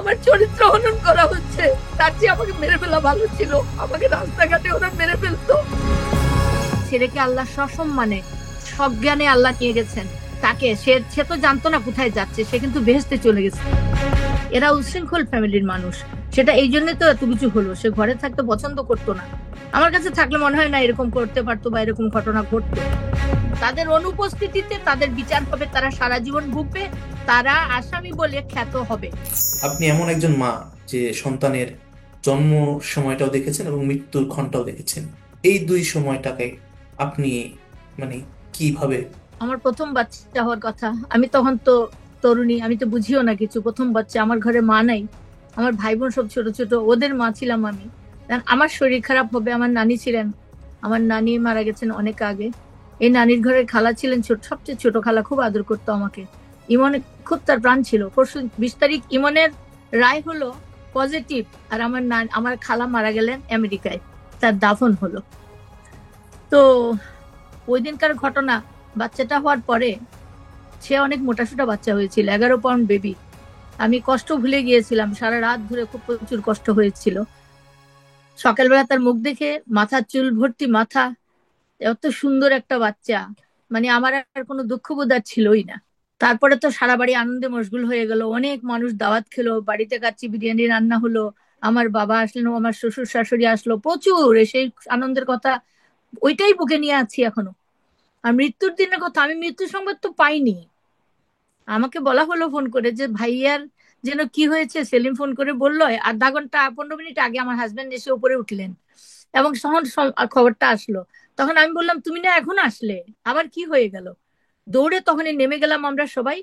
আমার চরিত্র হনন করা হচ্ছে। তার চেয়ে আমাকে মেরে ফেলা ভালো ছিল, আমাকে রাস্তাঘাটে ওরা মেরে ফেলতো। ছেলেকে আল্লাহ সসম্মানে সজ্ঞানে আল্লাহ নিয়ে গেছেন। তাকে সে সে তো জানতো না কোথায় যাচ্ছে, সে কিন্তু বেহেশতে চলে গেছে। এরা উচ্ছৃঙ্খল ফ্যামিলির মানুষ, সেটা এই জন্য তো এত কিছু হলো। সে ঘরে থাকতে পছন্দ করতো না, আমার কাছে থাকলে মনে হয় না এরকম করতে পারতো বা এরকম ঘটনা ঘটতো। তাদের অনুপস্থিতিতে তাদের বিচার হবে, তারা সারা জীবন ভুগবে, তারা আসামি বলে খ্যাত হবে। আপনি এমন একজন মা যে সন্তানের জন্ম সময়টাও দেখেছেন এবং মৃত্যুর ক্ষণটাও দেখেছেন। এই দুই সময়টাকে আপনি মানে কিভাবে? আমার প্রথম বাচ্চা হওয়ার কথা, আমি তখন তো তরুণী, আমি তো বুঝিও না কিছু। প্রথম বাচ্চা, আমার ঘরে মা নাই, আমার ভাই বোন সব ছোট ছোট, ওদের মা ছিলাম আমি। আমার শরীর খারাপ হবে, আমার নানি ছিলেন, আমার নানি মারা গেছেন অনেক আগে। এই নানির ঘরের খালা ছিলেন ছোট, সবচেয়ে ছোট খালা, খুব আদর করতো আমাকে। ইমনে খুব তার প্রাণ ছিল। পরশু 20 তারিখ ইমনের রায় হলো পজিটিভ, আর আমার খালা মারা গেলেন আমেরিকায়, তার দাফন হলো। তো ওই দিনকার ঘটনা, বাচ্চাটা হওয়ার পরে সে অনেক মোটাসোটা বাচ্চা হয়েছিল, 11 পাউন্ড বেবি। আমি কষ্ট ভুলে গিয়েছিলাম, সারা রাত ধরে খুব প্রচুর কষ্ট হয়েছিল। সকালবেলা তার মুখ দেখে, মাথা চুল ভর্তি মাথা, এত সুন্দর একটা বাচ্চা, মানে আমার আর কোনো দুঃখবোধ আর ছিলই না। তারপরে তো সারা বাড়ি আনন্দে মশগুল হয়ে গেল, অনেক মানুষ দাওয়াত খেলো, বাড়িতে কাচ্চি বিরিয়ানি রান্না হলো, আমার বাবা আসলেন, আমার শ্বশুর শাশুড়ি আসলো প্রচুর। সেই আনন্দের কথা ওইটাই বুকে নিয়ে আছি এখনো। আর মৃত্যুর দিনের কথা, আমি মৃত্যু সংবাদ তো পাইনি। আমাকে বলা হলো ফোন করে যে ভাইয়ার যেন কি হয়েছে, সেলিম ফোন করে বললো। আধা ঘন্টা 15 মিনিট আগে আমার হাজবেন্ড এসে উপরে উঠলেন এবং তখন খবরটা আসলো। তখন আমি বললাম, তুমি না এখন আসলে, আবার কি হয়ে গেল? দৌড়ে তখনই নেমে গেলাম আমরা সবাই।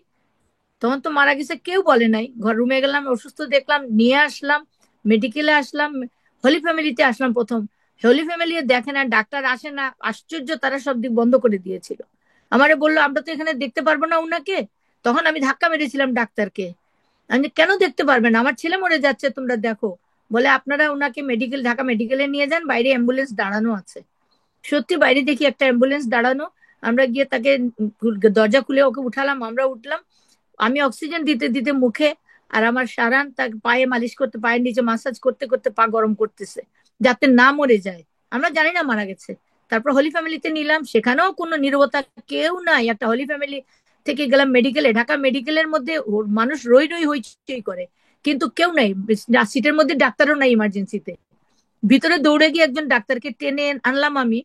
তখন তো মারা গেছে কেউ বলে নাই, ঘর রুমে গেলাম, অসুস্থ দেখলাম, নিয়ে আসলাম, মেডিকেলে আসলাম, হলি ফ্যামিলিতে আসলাম প্রথম। হলি ফ্যামিলি দেখে না, ডাক্তার আসে না, আশ্চর্য, তারা সব দিক বন্ধ করে দিয়েছিল। আমারে বললো আমরা তো এখানে দেখতে পারবো না উনাকে। তখন আমি ধাক্কা মেরেছিলাম ডাক্তারকে, আমি যে, কেন দেখতে পারবেন, আমার ছেলে মরে যাচ্ছে, তোমরা দেখো। বলে আপনারা ওনাকে ঢাকা মেডিকেলে নিয়ে যান, বাইরে অ্যাম্বুলেন্স দাঁড়ানো আছে। সত্যি বাইরে দেখি একটা অ্যাম্বুলেন্স দাঁড়ানো। আমরা গিয়ে তাকে দরজা খুলে ওকে উঠালাম, আমরা উঠলাম। আমি অক্সিজেন দিতে দিতে মুখে, আর আমার সারান তার পায়ে মালিশ করতে, পায়ের নিচে মাসাজ করতে করতে পা গরম করতেছে, যাতে না মরে যায়। আমরা জানি না মারা গেছে। তারপর হলি ফ্যামিলিতে নিলাম, সেখানেও কোনো নীরবতা, কেউ নাই। একটা হলি ফ্যামিলি থেকে গেলাম মেডিকেলে, ঢাকা মেডিকেলের মধ্যে মানুষ রই রই হইচই করে, কিন্তু কেউ নাই। সিটের মধ্যে ডাক্তারও নাই ইমার্জেন্সিতে। ভিতরে দৌড়ে গিয়ে একজন ডাক্তারকে টেনে আনলাম আমি।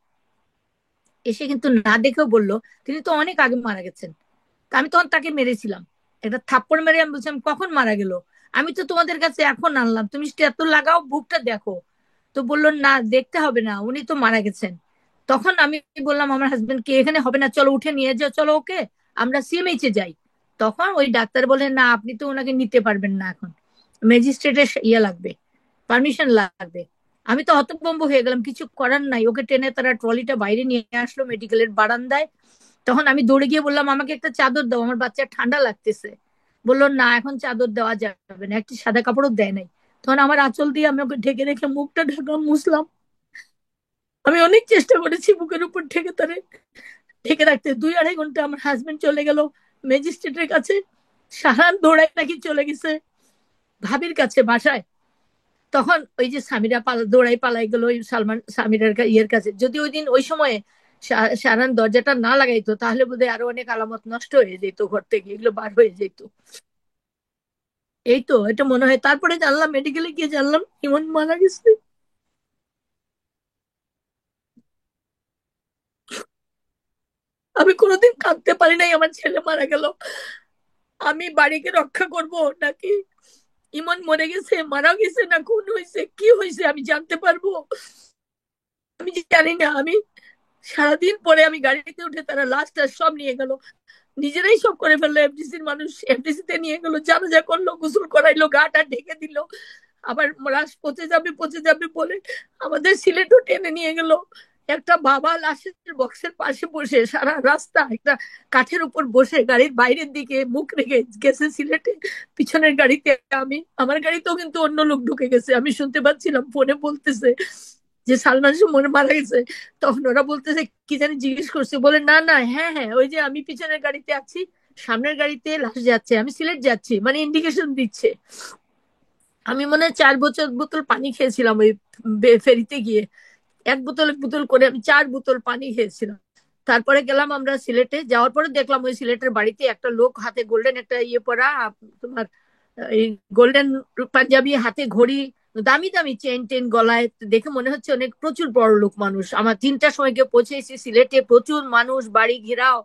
এসে কিন্তু না দেখেও বললো তিনি তো অনেক আগে মারা গেছেন। তা আমি তখন তাকে মেরেছিলাম, একটা থাপ্পড় মেরে আমি বলছিলাম কখন মারা গেল, আমি তো তোমাদের কাছে এখন আনলাম, তুমি এত লাগাও, বুকটা দেখো। তো বললো না দেখতে হবে না, উনি তো মারা গেছেন। তখন আমি বললাম আমার হাজবেন্ড কে, এখানে হবে না, চলো উঠে নিয়ে যাও, চলো ওকে, আমরা সিএমএইচে যাই। তখন ওই ডাক্তার বলে না আপনি তো ওনাকে নিতে পারবেন না এখন, ম্যাজিস্ট্রেটের ইয়ে লাগবে, পারমিশন লাগবে। আমি তো হতভম্ব হয়ে গেলাম, কিছু করার নাই। ওকে টেনে তারা ট্রলিটা বাইরে নিয়ে আসলো মেডিকেলের বারান্দায়। তখন আমি দৌড়ে গিয়ে বললাম আমাকে একটা চাদর দাও, আমার বাচ্চার ঠান্ডা লাগতেছে। বললো না এখন চাদর দেওয়া যাবে না, একটি সাদা কাপড়ও দেয় নাই। তখন আমার আঁচল দিয়ে আমি ওকে ঢেকে রেখে মুখটা ঢাকা মুছলাম। আমি অনেক চেষ্টা করেছি বুকের উপর ঢেকে তারে ঢেকে রাখতে। 2-2.5 ঘন্টা আমার হাজবেন্ড চলে গেল ম্যাজিস্ট্রেটের কাছে, সারান দৌড়ায় নাকি চলে গেছে ভাবির কাছে বাসায়। তখন ওই যে স্বামীরা দৌড়াই পালাই গেল ওই সালমান স্বামীর ইয়ের কাছে। যদি ওই দিন ওই সময়ে সারান দরজাটা না লাগাইতো, তাহলে বোধহয় আরো অনেক আলামত নষ্ট হয়ে যেত, ঘর থেকে এগুলো বার হয়ে যেত। এই তো এটা মনে হয়, তারপরে জানলাম, মেডিকেলে গিয়ে জানলাম ইমন মারা গেছে। আমি কোনোদিন কাঁদতে পারি নাই আমার ছেলে মারা গেল। আমি বাড়িকে রক্ষা করব নাকি ইমন মরে গেছে, মারা গেছে, না খুন হয়েছে, কি হয়েছে আমি জানতে পারবো? আমি জানি না। আমি সারাদিন পরে আমি গাড়িতে উঠে, তারা লাস্ট আর সব নিয়ে গেল, নিজেরাই সব করে ফেললো। এফডিসির মানুষ এফডিসি তে নিয়ে গেল, জানাজা করলো, গোসল করাইলো, গাটা ঢেকে দিল। আবার লাশ পচে যাবে পচে যাবে বলে আমাদের সিলেটও টেনে নিয়ে গেল। একটা বাবা লাশের বক্সের পাশে বসে সারা রাস্তা একটা কাঠের উপর বসে গাড়ির বাইরের দিকে মুখ রেখে গেছে সিলেটে। পিছনের গাড়িতে আমি, আমার গাড়িতেও কিন্তু অন্য লোক ঢুকে গেছে, আমি শুনতে পাচ্ছিলাম, ফোনে বলতেছে যে সালমান সুমন মারা গেছে। তখন ওরা বলতেছে কি জানি জিজ্ঞেস করছে, বলে না না হ্যাঁ হ্যাঁ ওই যে আমি পিছনের গাড়িতে আছি, সামনের গাড়িতে লাশ যাচ্ছে, আমি সিলেট যাচ্ছি, মানে ইন্ডিকেশন দিচ্ছে। আমি মনে হয় 4 বোতল বোতল পানি খেয়েছিলাম ওই ফেরিতে গিয়ে। এক বোতল এক বোতল করে আমি 4 বোতল পানি খেয়েছিলাম। তারপরে গেলাম আমরা সিলেটে, যাওয়ার পরে দেখলাম ওই সিলেটের বাড়িতে একটা লোক হাতে গোল্ডেন একটা ইয়ে পরা, তোমার এই গোল্ডেন পাঞ্জাবি, হাতে ঘড়ি, দামি দামি চেন টেন গলায়, দেখে মনে হচ্ছে অনেক প্রচুর বড় লোক মানুষ। আমার 3টার সময় গিয়ে পৌঁছেছি সিলেটে, প্রচুর মানুষ, বাড়ি ঘেরাও।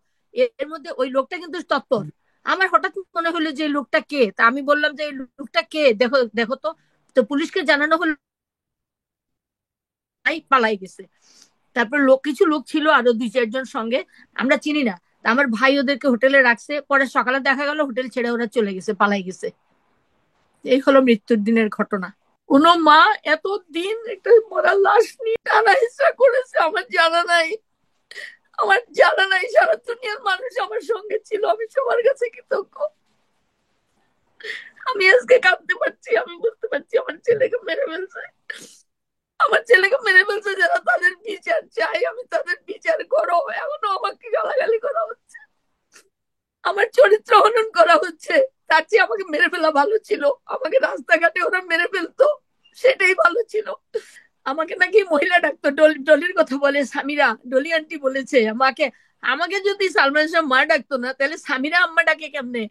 এর মধ্যে ওই লোকটা কিন্তু তৎপর। আমার হঠাৎ মনে হলো যে এই লোকটা কে, তা আমি বললাম যে এই লোকটা কে, দেখো দেখো তো। তো পুলিশকে জানানো হলো, পালাই গেছে। তারপর কিছু লোক ছিল আরো 2-4 জন সঙ্গে, আমরা চিনি না। তা আমার ভাই ওদেরকে হোটেলে রাখছে, পরে সকালে দেখা গেল হোটেল ছেড়ে ওরা চলে গেছে, পালাই গেছে। এই হলো মৃত্যুর দিনের ঘটনা। কোনো মা এতদিন একটা মরা লাশ নিয়ে টানা হেঁচড়া করেছে আমার জানা নাই। আমার জানা নাই, সারা দুনিয়ার মানুষ আমার সঙ্গে ছিল, আমি সবার কাছে কৃতজ্ঞ। আমি আজকে কাঁদতে পারছি, আমি বুঝতে পারছি আমার ছেলেকে মেরে ফেলছে। আমার ছেলেকে মেরে ফেলছে যারা, তাদের বিচার চাই আমি, তাদের বিচার করো। এখনো আমাকে গালাগালি করা হচ্ছে, আমার চরিত্র হনন করা হচ্ছে। তার চেয়ে আমাকে মেরে ফেলা ভালো ছিল। আমাকে রাস্তাঘাটে ওরা মেরে ফেলতো, সেটাই ভালো ছিল। আমাকে নাকি মহিলা ডাকতো, ডলির কথা বলে সামিরা, ডলি আন্টি বলেছে আমাকে। আমাকে যদি সালমান শাহ মা ডাকতো না, তাহলে সামিরা আম্মা ডাকে কেমনে?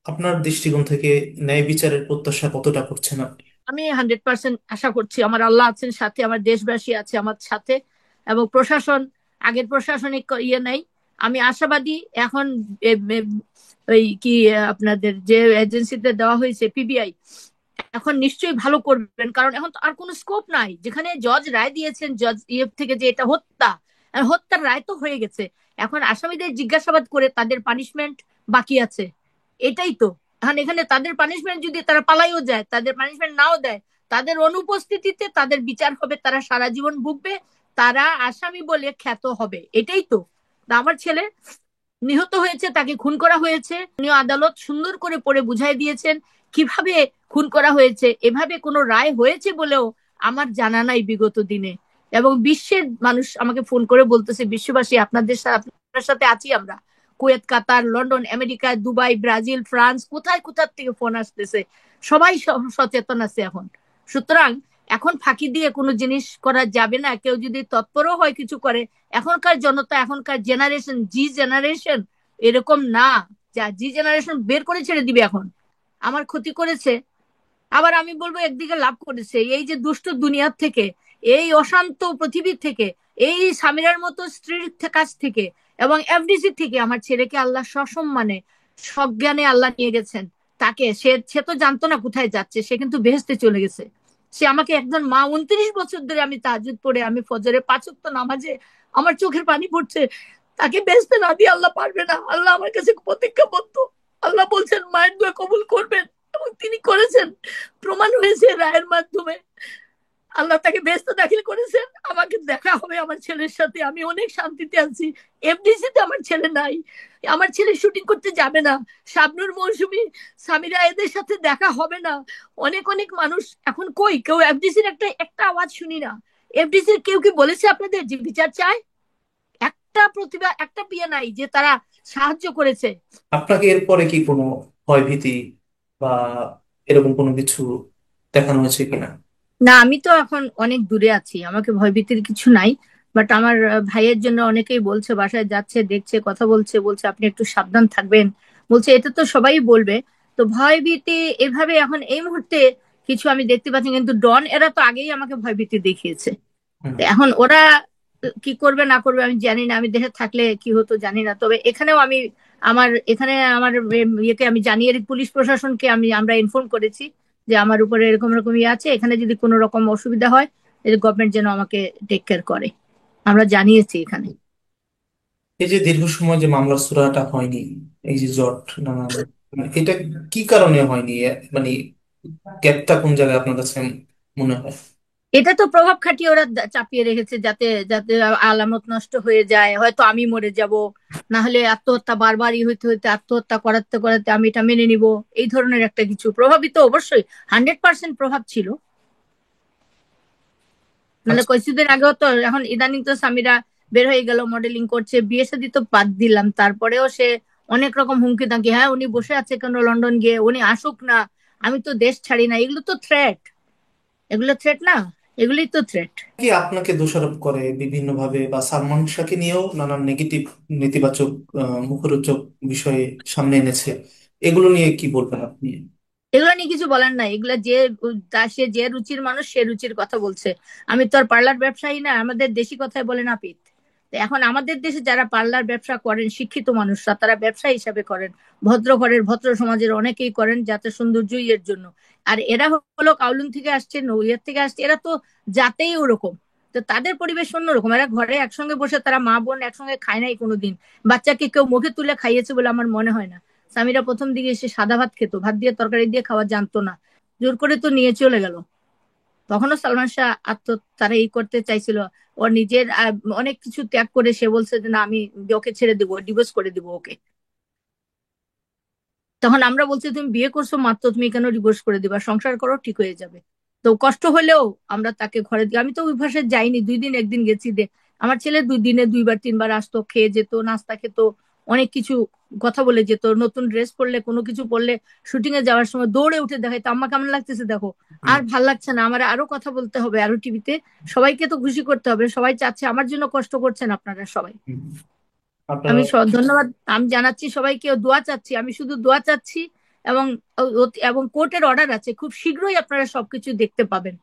আপনার দৃষ্টিকোণ থেকে ন্যায় বিচারের প্রত্যাশা কতটা করছেন আপনি? আমি 100% আশা করছি, আমার আল্লাহ আছেন সাথে, আমার দেশবাসী আছে আমার সাথে, এবং প্রশাসন, আগের প্রশাসনিক ইয়ে নাই। আমি আশাবাদী এখন। ওই কি, আপনাদের যে এজেন্সিতে দেওয়া হয়েছে পিবিআই, এখন নিশ্চয়ই ভালো করবেন, কারণ এখন তো আর কোনো স্কোপ নাই। যেখানে জজ রায় দিয়েছেন, জজ ইয়ে থেকে, যে এটা হত্যা, হত্যার রায় তো হয়ে গেছে। এখন আসামিদের জিজ্ঞাসাবাদ করে তাদের পানিশমেন্ট বাকি আছে, এটাই তো। এখন এখানে তাদের পানিশমেন্ট যদি তারা পালাইও যায়, তাদের পানিশমেন্ট নাও দেয়, তাদের অনুপস্থিতিতে তাদের বিচার হবে, তারা সারা জীবন ভুগবে, তারা আসামি বলে খ্যাত হবে, এটাই তো। আমার ছেলে নিহত হয়েছে, তাকে খুন করা হয়েছে, উনি আদালত সুন্দর করে পড়ে বুঝাই দিয়েছেন কিভাবে খুন করা হয়েছে। এভাবে কোনো রায় হয়েছে বলেও আমার জানা নাই বিগত দিনে। এবং বিশ্বের মানুষ আমাকে ফোন করে বলতেছে, বিশ্ববাসী আপনাদের সাথে, আপনার সাথে আছি আমরা। Kuwait, Qatar, London, America, Dubai, Brazil, France, কোথায় কোথার থেকে ফোন আসতেছে। সবাই সচেতন আছে এখন। সুতরাং এখন ফাঁকি দিয়ে কোনো জিনিস করা যাবে না। কেউ যদি তৎপরও হয় কিছু করে, এখনকার জনতা, এখনকার জেনারেশন, জি জেনারেশন এরকম না। যা জি জেনারেশন বের করে ছেড়ে দিবে এখন। আমার ক্ষতি করেছে, আবার আমি বলবো একদিকে লাভ করেছে। এই যে দুষ্ট দুনিয়ার থেকে, এই অশান্ত পৃথিবীর থেকে, এই সামিরার মতো স্ত্রীর কাছ থেকে, এবং এফডিসি থেকে আমার ছেলেকে আল্লাহ সসম্মানে, সজ্ঞানে আল্লাহ নিয়ে গেছেন। তাকে, সে তো জানতো না কোথায় যাচ্ছে, সে কিন্তু বেহেশতে চলে গেছে। সে আমাকে একজন মা, 29 বছর ধরে আমি তাহাজ্জুদ পড়ে, আমি ফজরে 5 ওয়াক্ত নামাজে আমার চোখের পানি পড়ছে, তাকে বেহেশতে না দিয়ে আল্লাহ পারবে না। আল্লাহ আমার কাছে প্রতিজ্ঞাবদ্ধ। আল্লাহ বলছেন মায়ের দোয়া কবুল করবেন, এবং তিনি করেছেন, প্রমাণ হয়েছে রায়ের মাধ্যমে। আল্লাহ তাকে বেহেশতে দাখিল করেছেন। আমাকে দেখা হবে আমার ছেলের সাথে, আমি অনেক শান্তিতে আছি। এফডিসি তে আমার ছেলে নাই, আমার ছেলে শুটিং করতে যাবে না। শাবনূর, মৌসুমী, সামিরা এদের সাথে দেখা হবে না। অনেক অনেক মানুষ এখন কই, কেউ এফডিসির একটা একটা আওয়াজ শুনি না। এফডিসির কেউ কি বলেছে আপনাদের যে বিচার চায়? একটা প্রতিভা, একটা পিয়ে নাই যে তারা সাহায্য করেছে। আপনাকে এরপরে কি কোনো ভয়ভীতি বা এরকম কোনো কিছু দেখানো হয়েছে কিনা? না, আমি তো এখন অনেক দূরে আছি, আমাকে ভয়ভীতির কিছু নাই। বাট আমার ভাইয়ের জন্য অনেকেই বলছে, বাসায় যাচ্ছে, দেখছে, কথা বলছে, বলছে আপনি একটু সাবধান থাকবেন। বলছে এটা তো সবাই বলবে। তো ভয়ভীতি এভাবে এখন এই মুহূর্তে কিছু আমি দেখতে পাচ্ছি, কিন্তু ডন এরা তো আগেই আমাকে ভয়ভীতি দেখিয়েছে। হুম। তো এখন ওরা কি করবে না করবে আমি জানি না, আমি দেশে থাকলে কি হতো জানি না। তবে এখানেও আমি, আমার এখানে আমার ইয়েকে আমি জানিয়ে, পুলিশ প্রশাসনকে আমরা ইনফর্ম করেছি যে আমার উপরে এরকম এরকম ইয়ে আছে, এখানে যদি কোনো রকম অসুবিধা হয়, গভর্নমেন্ট যেন আমাকে টেক কেয়ার করে, আমরা জানিয়েছি এখানে। এই যে দীর্ঘ সময় যে মামলার সুরাহা হয়নি, এই যে জট নানান, মানে এটা কি কারণে হয়নি? মানে গ্যাপটা কোন জায়গায় আপনার কাছে মনে হয়? এটা তো প্রভাব খাটিয়ে ওরা চাপিয়ে রেখেছে, যাতে যাতে আলামত নষ্ট হয়ে যায়, হয়তো আমি মরে যাব, না হলে আত্মহত্যা বারবারই হইতে হইতে আত্মহত্যা করাতে করাতে আমি এটা মেনে নিব। এই ধরনের একটা কিছু প্রভাবিত, অবশ্যই 100% প্রভাব ছিল। মানে আচ্ছা। কিছুদিন আগেও তো, এখন ইদানিং তো সামিরা বের হয়ে গেল, মডেলিং করছে, বিয়ে শাদী তো বাদ দিলাম, তারপরেও সে অনেক রকম হুমকি দামকি, হ্যাঁ উনি বসে আছে কেন লন্ডন গিয়ে, উনি আসুক না, আমি তো দেশ ছাড়ি না, এগুলো তো থ্রেট, এগুলো থ্রেট না, এগুলোই তো থ্রেট। কি আপনাকে দোষারোপ করে বিভিন্ন ভাবে, বা সালমান শাহকে নিয়েও নানান নেগেটিভ, নেতিবাচক, মুখরোচক বিষয়ে সামনে এনেছে, এগুলো নিয়ে কি বলবেন আপনি? এগুলো নিয়ে কিছু বলার নাই, এগুলা যে সে যে রুচির মানুষ সে রুচির কথা বলছে। আমি তো আর পার্লার ব্যবসায়ী না, আমাদের দেশি কথায় বলে না পিত। তো এখন আমাদের দেশে যারা পার্লার ব্যবসা করেন শিক্ষিত মানুষরা, তারা ব্যবসা হিসাবে করেন, ভদ্র ঘরের ভদ্র সমাজের অনেকেই করেন, যাতে সৌন্দর্যই এর জন্য। আর এরা হলো কাউলুন থেকে আসছে, নৌইয়ার থেকে আসছে, এরা তো জাতেই ওরকম। তো তাদের পরিবেশ অন্যরকম, এরা ঘরে একসঙ্গে বসে তারা মা বোন একসঙ্গে খায় নাই কোনোদিন। বাচ্চাকে কেউ মুখে তুলে খাইয়েছে বলে আমার মনে হয় না। সামিরা প্রথম দিকে এসে সাদা ভাত খেত, ভাত দিয়ে তরকারি দিয়ে খাওয়া জানতো না, জোর করে তো নিয়ে চলে গেল। তখনও সালমান শাহ তারা এই করতে চাইছিল, ওর নিজের অনেক কিছু ত্যাগ করে সে বলছে যে না আমি ওকে ছেড়ে দিব, ডিভোর্স করে দিব ওকে। তখন আমরা বলছি তুমি বিয়ে করছো মাত্র, তুমি কেন ডিভোর্স করে দিবা, সংসার করো ঠিক হয়ে যাবে। তো কষ্ট হলেও আমরা তাকে ঘরে দিই, আমি তো ওই ভাষায় যাইনি, 2 দিন একদিন গেছি দে। আমার ছেলে 2 দিনে 2বার 3বার আসতো, খেয়ে যেত, নাস্তা খেত, অনেক কিছু কথা বলে যেত। নতুন ড্রেস পরলে, কোনো কিছু পরলে, শুটিং এ যাওয়ার সময় দৌড়ে উঠে দেখাইতো আম্মা কেমন লাগতেছে দেখো। হুম, আর ভাল লাগছে না আমার, আরো কথা বলতে হবে, আরো টিভিতে সবাইকে তো খুশি করতে হবে, সবাই চাচ্ছে, আমার জন্য কষ্ট করছেন আপনারা সবাই। হুম। আপনারা। আমি ধন্যবাদ আমি জানাচ্ছি সবাইকে, দোয়া চাচ্ছি, আমি শুধু দোয়া চাচ্ছি। এবং এবং কোর্টের অর্ডার আছে, খুব শীঘ্রই আপনারা সবকিছু দেখতে পাবেন।